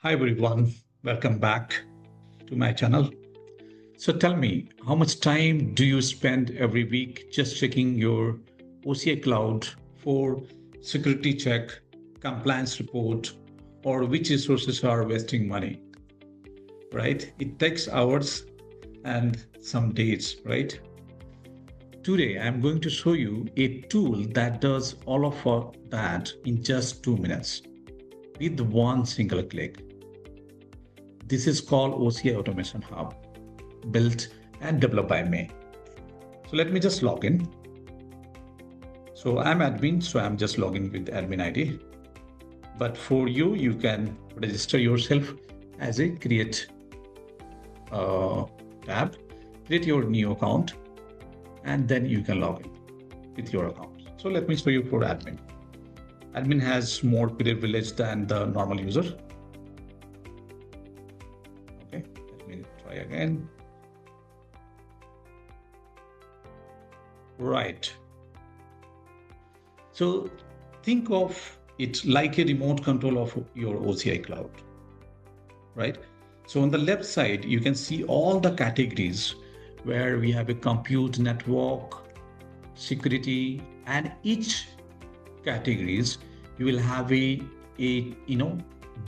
Hi everyone, welcome back to my channel. So tell me, how much time do you spend every week just checking your OCI cloud for security check, compliance report, or which resources are wasting money, right? It takes hours and some days, right? Today, I'm going to show you a tool that does all of that in just 2 minutes with one single click. This is called OCI Automation Hub, built and developed by me. So let me just log in. So I'm admin, so I'm just logging with admin ID. But for you, you can register yourself as a create tab, create your new account, and then you can log in with your account. So let me show you for admin. Admin has more privilege than the normal user. Okay, let me try again. Right. So think of it like a remote control of your OCI cloud, right? So on the left side, you can see all the categories where we have a compute network, security, and each categories you will have a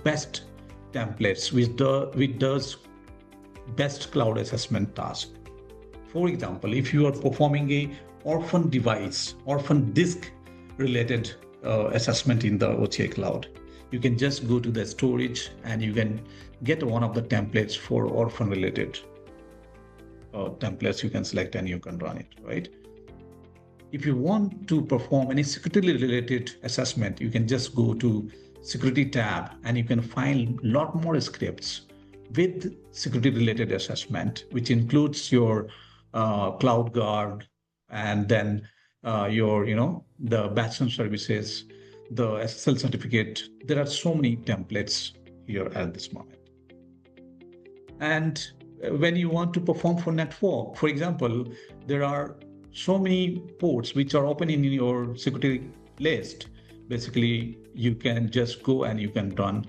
best templates which does best cloud assessment task. For example, if you are performing a orphan disk related assessment in the OCI cloud, you can just go to the storage and you can get one of the templates for orphan related templates. You can select and you can run it, right? If you want to perform any security related assessment, you can just go to security tab and you can find a lot more scripts with security related assessment, which includes your cloud guard and then the batch and services, the SSL certificate. There are so many templates here at this moment. And when you want to perform for network, for example, there are so many ports which are open in your security list. Basically, you can just go and you can run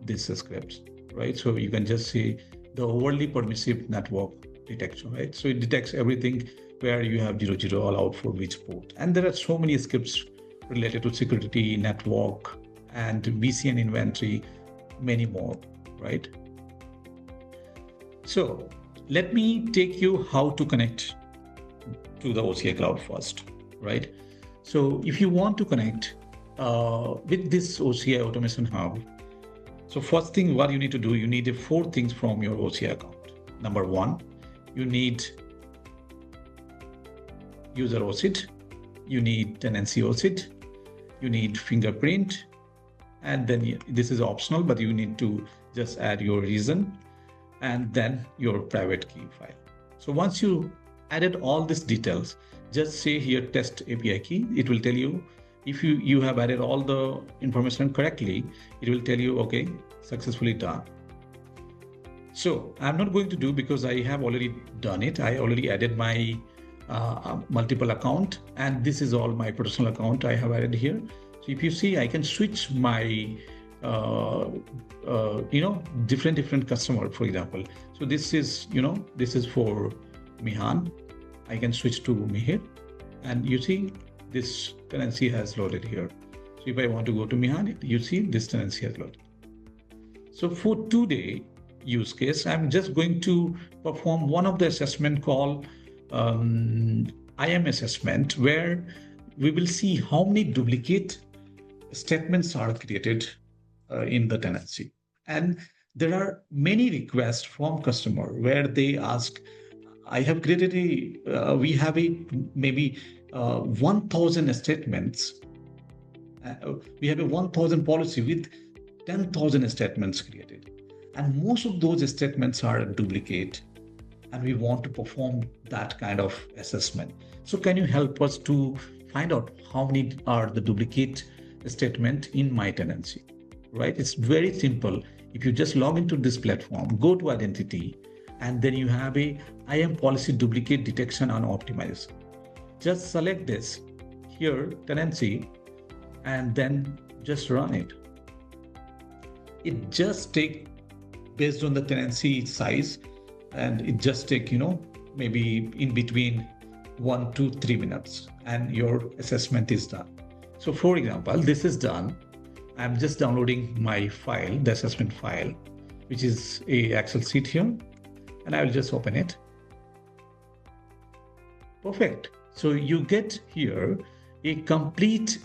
these scripts, right? So you can just see the overly permissive network detection, right? So it detects everything where you have 00 allowed for which port. And there are so many scripts related to security, network, and VCN inventory, many more, right? So let me take you how to connect to the OCI cloud first, right? So if you want to connect with this OCI Automation Hub, so first thing what you need to do, you need 4 things from your OCI account. Number 1, you need user OCID, you need tenancy OCID, you need fingerprint, and then this is optional, but you need to just add your reason and then your private key file. So once you added all these details, just say here test API key. It will tell you if you have added all the information correctly, it will tell you, okay, successfully done. So I'm not going to do because I have already done it. I already added my multiple account, and this is all my personal account I have added here. So if you see, I can switch my different customer, for example. So this is for Mihan. I can switch to Mihir, and you see this tenancy has loaded here. So if I want to go to Mihan, you see this tenancy has loaded. So for today use case, I'm just going to perform one of the assessment called IAM assessment, where we will see how many duplicate statements are created in the tenancy. And there are many requests from customer where they ask, I have created we have maybe 1,000 statements. We have a 1,000 policy with 10,000 statements created. And most of those statements are duplicate. And we want to perform that kind of assessment. So can you help us to find out how many are the duplicate statement in my tenancy, right? It's very simple. If you just log into this platform, go to identity, and then you have a IAM policy duplicate detection and optimization. Just select this here, tenancy, and then just run it. It just takes based on the tenancy size, and it just take, maybe in between 1 to 3 minutes, and your assessment is done. So for example, this is done. I'm just downloading my file, the assessment file, which is a Excel sheet here, and I will just open it. Perfect. So you get here a complete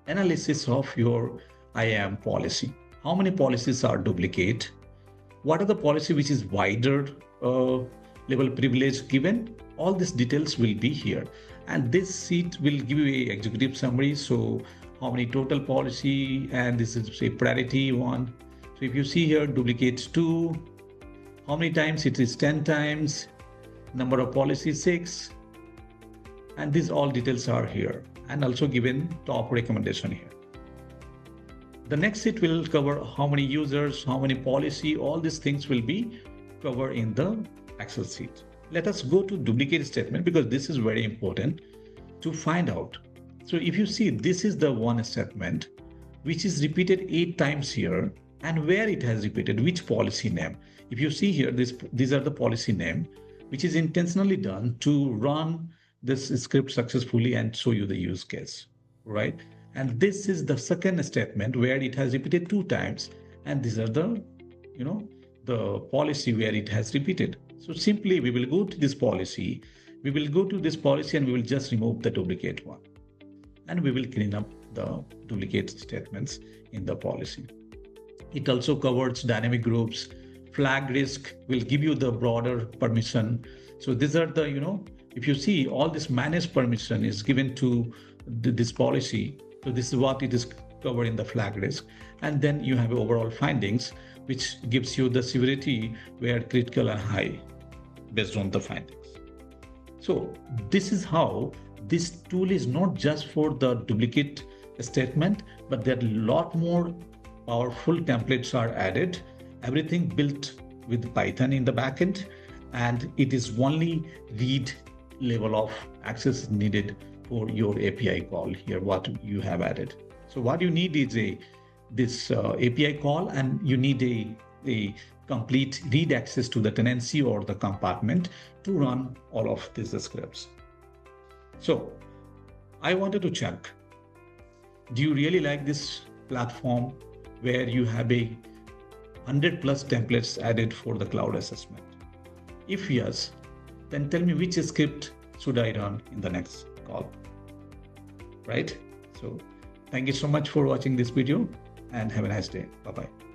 analysis of your IAM policy. How many policies are duplicate? What are the policy which is wider level privilege given? All these details will be here. And this sheet will give you a executive summary. So how many total policy, and this is a priority one. So if you see here, duplicates 2, how many times? It is 10 times, number of policies 6, and these all details are here, and also given top recommendation here. The next sheet will cover how many users, how many policy, all these things will be covered in the Excel sheet. Let us go to duplicate statement, because this is very important to find out. So if you see, this is the one statement which is repeated 8 times here, and where it has repeated, which policy name. If you see here, these are the policy name, which is intentionally done to run this script successfully and show you the use case, right? And this is the second statement where it has repeated 2 times, and these are the, the policy where it has repeated. So simply we will go to this policy, and we will just remove the duplicate one, and we will clean up the duplicate statements in the policy. It also covers dynamic groups. Flag risk will give you the broader permission. So these are the, if you see, all this managed permission is given to this policy. So this is what it is covered in the flag risk. And then you have overall findings, which gives you the severity where critical and high based on the findings. So this is how this tool is not just for the duplicate statement, but there are a lot more powerful templates are added. Everything built with Python in the backend, and it is only read level of access needed for your API call here, what you have added. So what you need is this API call, and you need a complete read access to the tenancy or the compartment to run all of these scripts. So I wanted to check, do you really like this platform where you have 100+ templates added for the cloud assessment? If yes, then tell me which script should I run in the next call, right? So thank you so much for watching this video, and have a nice day. Bye-bye.